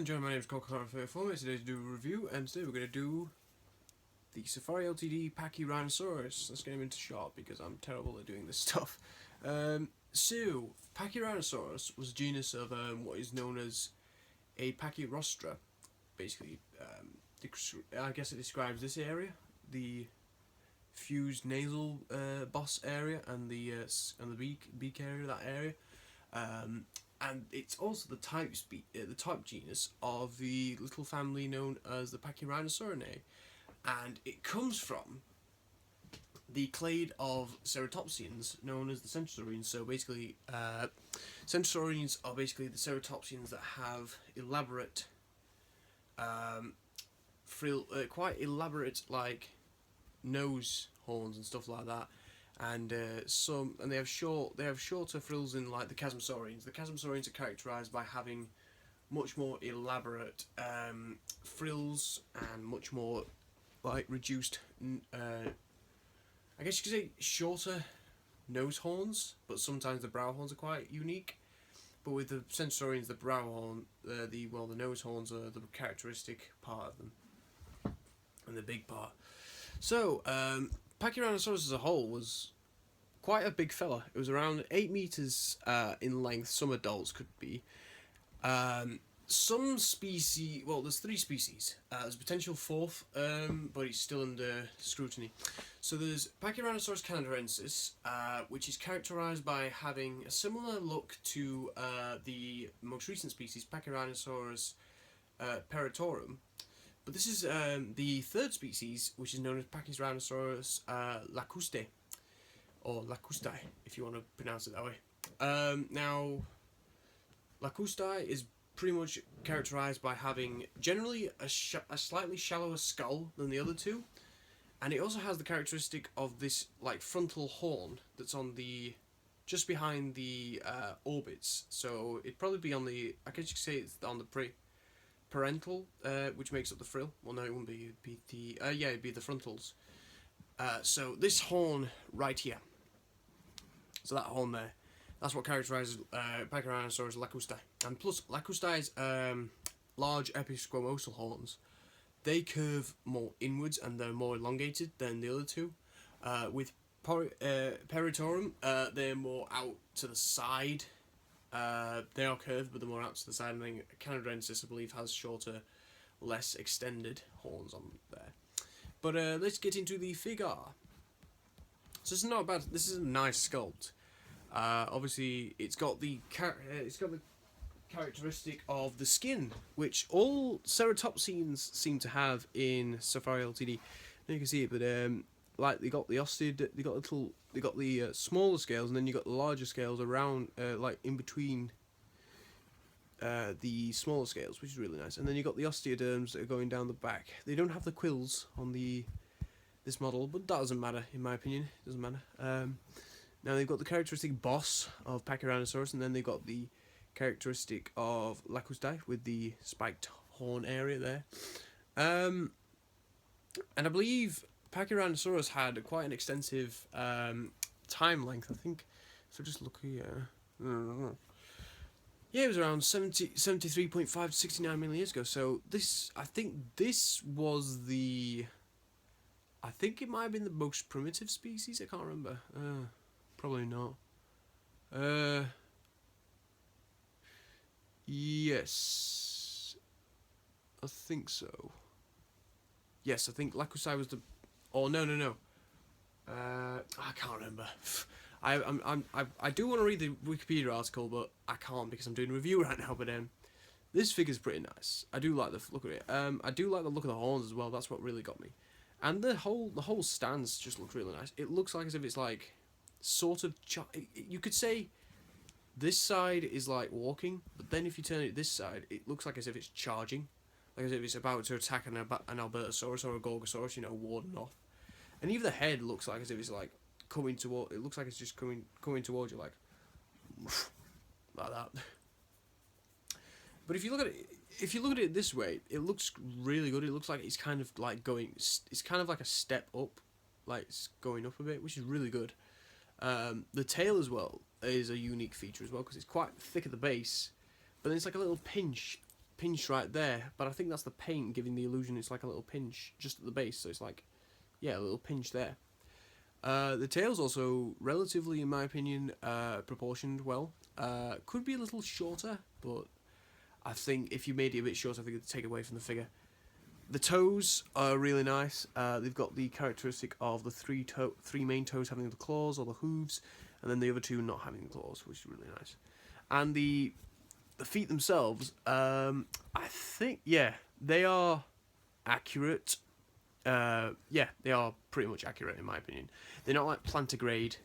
and gentlemen, my name is Coca-Cola34. It's today to do a review, and today we're going to do the Safari Ltd Pachyrhinosaurus. Let's get him into shot because I'm terrible at doing this stuff. So, Pachyrhinosaurus was a genus of what is known as a Pachyrhostra. Basically, I guess it describes this area, the fused nasal boss area, and the beak area of that area. And it's also the type genus of the little family known as the Pachyrhinosaurinae, and it comes from the clade of ceratopsians known as the centrosaurines. So basically, centrosaurines are basically the ceratopsians that have elaborate, quite elaborate like nose horns and stuff like that. And they have shorter frills than like the chasmosaurines. The chasmosaurines are characterized by having much more elaborate frills and much more like reduced, I guess you could say shorter nose horns, but sometimes the brow horns are quite unique. But with the centrosaurines, the brow horn, the nose horns are the characteristic part of them, and the big part. So, Pachyrhinosaurus as a whole was quite a big fella. It was around 8 meters in length. Some adults could be. Some species, well, there's 3 species. There's a potential 4th, but it's still under scrutiny. So there's Pachyrhinosaurus canadensis, which is characterized by having a similar look to the most recent species, Pachyrhinosaurus peritorum. But this is the 3rd species, which is known as Pachyrhinosaurus lacustae, or lacustae, if you want to pronounce it that way. Now, lacustae is pretty much characterized by having generally a slightly shallower skull than the other 2, and it also has the characteristic of this like frontal horn that's on the just behind the orbits. So it'd probably be on the, I guess you could say it's on the parental, which makes up the frill. Well, no, it wouldn't be. It'd be the it'd be the frontals. So this horn right here. So that horn there, that's what characterizes Pachyrhinosaurus lacustae. And plus, lacustae's large episquamosal horns, they curve more inwards and they're more elongated than the other 2. With peritorum, they're more out to the side. They are curved, but they're more out to the side. And then canadensis, I believe, has shorter, less extended horns on there. But let's get into the figure. So this is not bad. This is a nice sculpt. Obviously, it's got the characteristic of the skin, which all ceratopsians seem to have in Safari Ltd. You can see it, but like they got the ostid, they got the smaller scales, and then you got the larger scales around, like in between the smaller scales, which is really nice. And then you got the osteoderms that are going down the back. They don't have the quills on this model, but that doesn't matter in my opinion. It doesn't matter. Now they've got the characteristic boss of Pachyrhinosaurus, and then they've got the characteristic of lacustae with the spiked horn area there. And I believe Pachyrhinosaurus had quite an extensive time length, I think. So just look here. Yeah, it was around 73.5 to 69 million years ago. So I think it might have been the most primitive species. I can't remember. Probably not. Yes, I think so. Yes, I think lacustae was the. Oh no. I can't remember. I do want to read the Wikipedia article, but I can't because I'm doing a review right now. But this figure's pretty nice. I do like the look of it. I do like the look of the horns as well. That's what really got me. And the whole stance just looks really nice. It looks like as if it's like sort of you could say this side is like walking, but then if you turn it this side, it looks like as if it's charging, like as if it's about to attack an Albertosaurus or a Gorgosaurus, warding off. And even the head looks like as if it's like coming toward. It looks like it's just coming towards you, like that. But if you look at it this way, it looks really good. It looks like it's kind of like going. It's kind of like a step up, like it's going up a bit, which is really good. The tail as well is a unique feature as well because it's quite thick at the base, but then it's like a little pinch pinched right there, but I think that's the paint giving the illusion it's like a little pinch just at the base, so it's like, yeah, a little pinch there. The tail's also relatively, in my opinion, proportioned well. Could be a little shorter, but I think if you made it a bit shorter, I think it'd take away from the figure. The toes are really nice. They've got the characteristic of the three main toes having the claws or the hooves, and then the other two not having the claws, which is really nice. And the feet themselves, I think, yeah, they are accurate. Yeah, they are pretty much accurate in my opinion. They're not like plantigrade,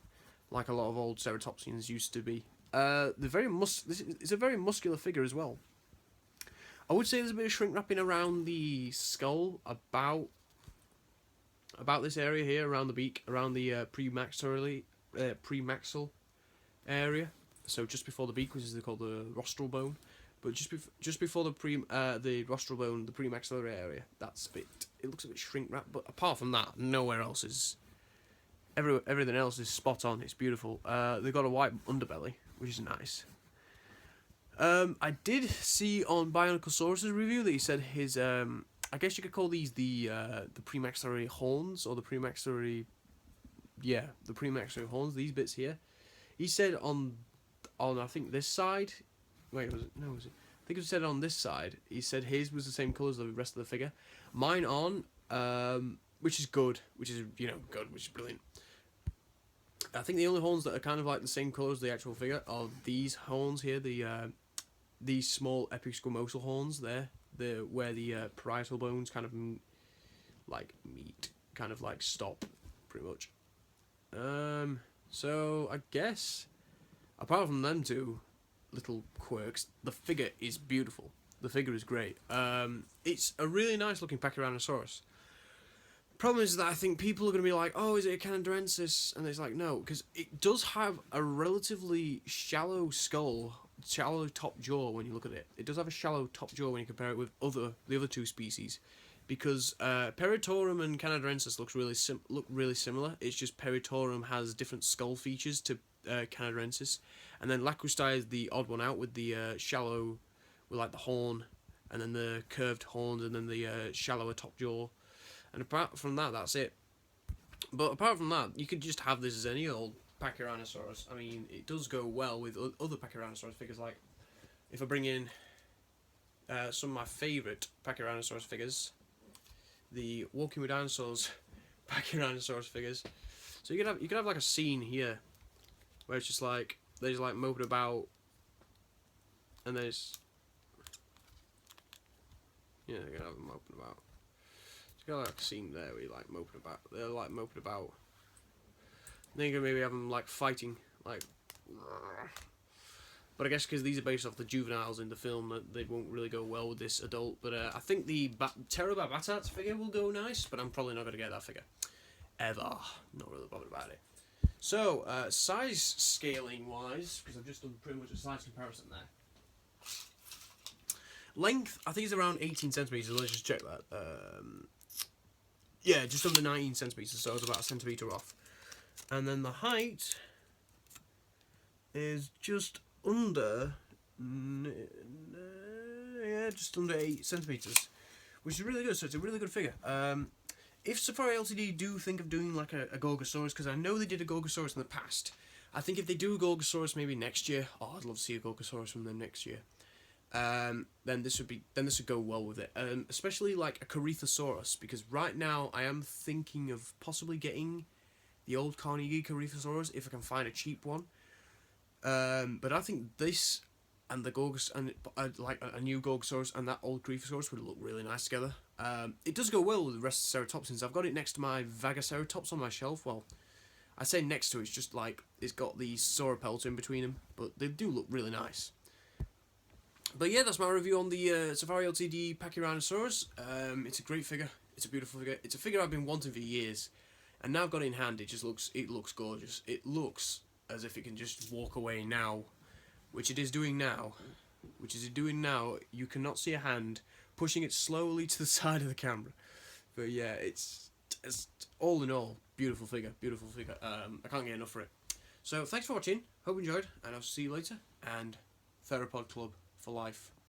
like a lot of old ceratopsians used to be. They're very it's a very muscular figure as well. I would say there's a bit of shrink wrapping around the skull, about this area here, around the beak, around the premaxillary premaxil area. So just before the beak, which is called the rostral bone, but just before the rostral bone, the premaxillary area, that's a bit. It looks a bit shrink wrapped, but apart from that, nowhere else is. Everything else is spot on. It's beautiful. They've got a white underbelly, which is nice. I did see on Pachyrhinosaurus' review that he said his I guess you could call these the premaxillary horns, or the premaxillary horns. These bits here. He said on I think this side. Wait, was it? No, was it? I think it said on this side. He said his was the same colour as the rest of the figure. Mine on, which is good, which is good, which is brilliant. I think the only horns that are kind of like the same colour as the actual figure are these horns here. These small episquamosal horns there, where the parietal bones kind of meet, kind of like stop, pretty much. So I guess apart from them two little quirks, the figure is beautiful. The figure is great. It's a really nice looking Pachyrhinosaurus. Problem is that I think people are going to be like, oh, is it a Canadarensis? And it's like, no, because it does have a relatively shallow skull, shallow top jaw when you look at it. It does have a shallow top jaw when you compare it with the other two species, because Peritorum and Canadarensis look really similar. It's just Peritorum has different skull features to Canadarensis, and then Lacustae is the odd one out with the shallow, with like the horn, and then the curved horns, and then the shallower top jaw. And apart from that, that's it. But apart from that, you could just have this as any old Pachyrhinosaurus. I mean, it does go well with other Pachyrhinosaurus figures. Like, if I bring in some of my favourite Pachyrhinosaurus figures, the Walking with Dinosaurs Pachyrhinosaurus figures. So you could have like a scene here where it's just like they're just like moping about, and there's you're gonna have them moping about. Got like a scene there where you're like moping about. They're like moping about. Then you're gonna maybe have them like fighting, like. But I guess because these are based off the juveniles in the film, they won't really go well with this adult. But I think the Pterobabatats figure will go nice, but I'm probably not gonna get that figure ever. Not really bothered about it. So size scaling wise, because I've just done pretty much a size comparison there. Length, I think it's around 18 centimeters. Let's just check that. Yeah, just under 19 centimeters, so it's about a centimeter off. And then the height is just under, just under 8 centimeters, which is really good. So it's a really good figure. If Safari Ltd do think of doing like a Gorgosaurus, because I know they did a Gorgosaurus in the past. I think if they do a Gorgosaurus maybe next year, I'd love to see a Gorgosaurus from them next year. Then this would go well with it, especially like a Corythosaurus, because right now I am thinking of possibly getting the old Carnegie Corythosaurus if I can find a cheap one. But I think this and the Gorgos and like a new Gorgosaurus and that old Corythosaurus would look really nice together. It does go well with the rest of the ceratopsians. I've got it next to my Vagaceratops on my shelf. Well, I say next to it, it's just like it's got the sauropelts in between them, but they do look really nice. But yeah, that's my review on the Safari Ltd Pachyrhinosaurus. It's a great figure. It's a beautiful figure. It's a figure I've been wanting for years, and now I've got it in hand. It looks gorgeous. It looks as if it can just walk away now, which it is doing now. You cannot see a hand pushing it slowly to the side of the camera. But yeah, it's all in all beautiful figure. I can't get enough for it. So thanks for watching. Hope you enjoyed, and I'll see you later. And Theropod Club for life.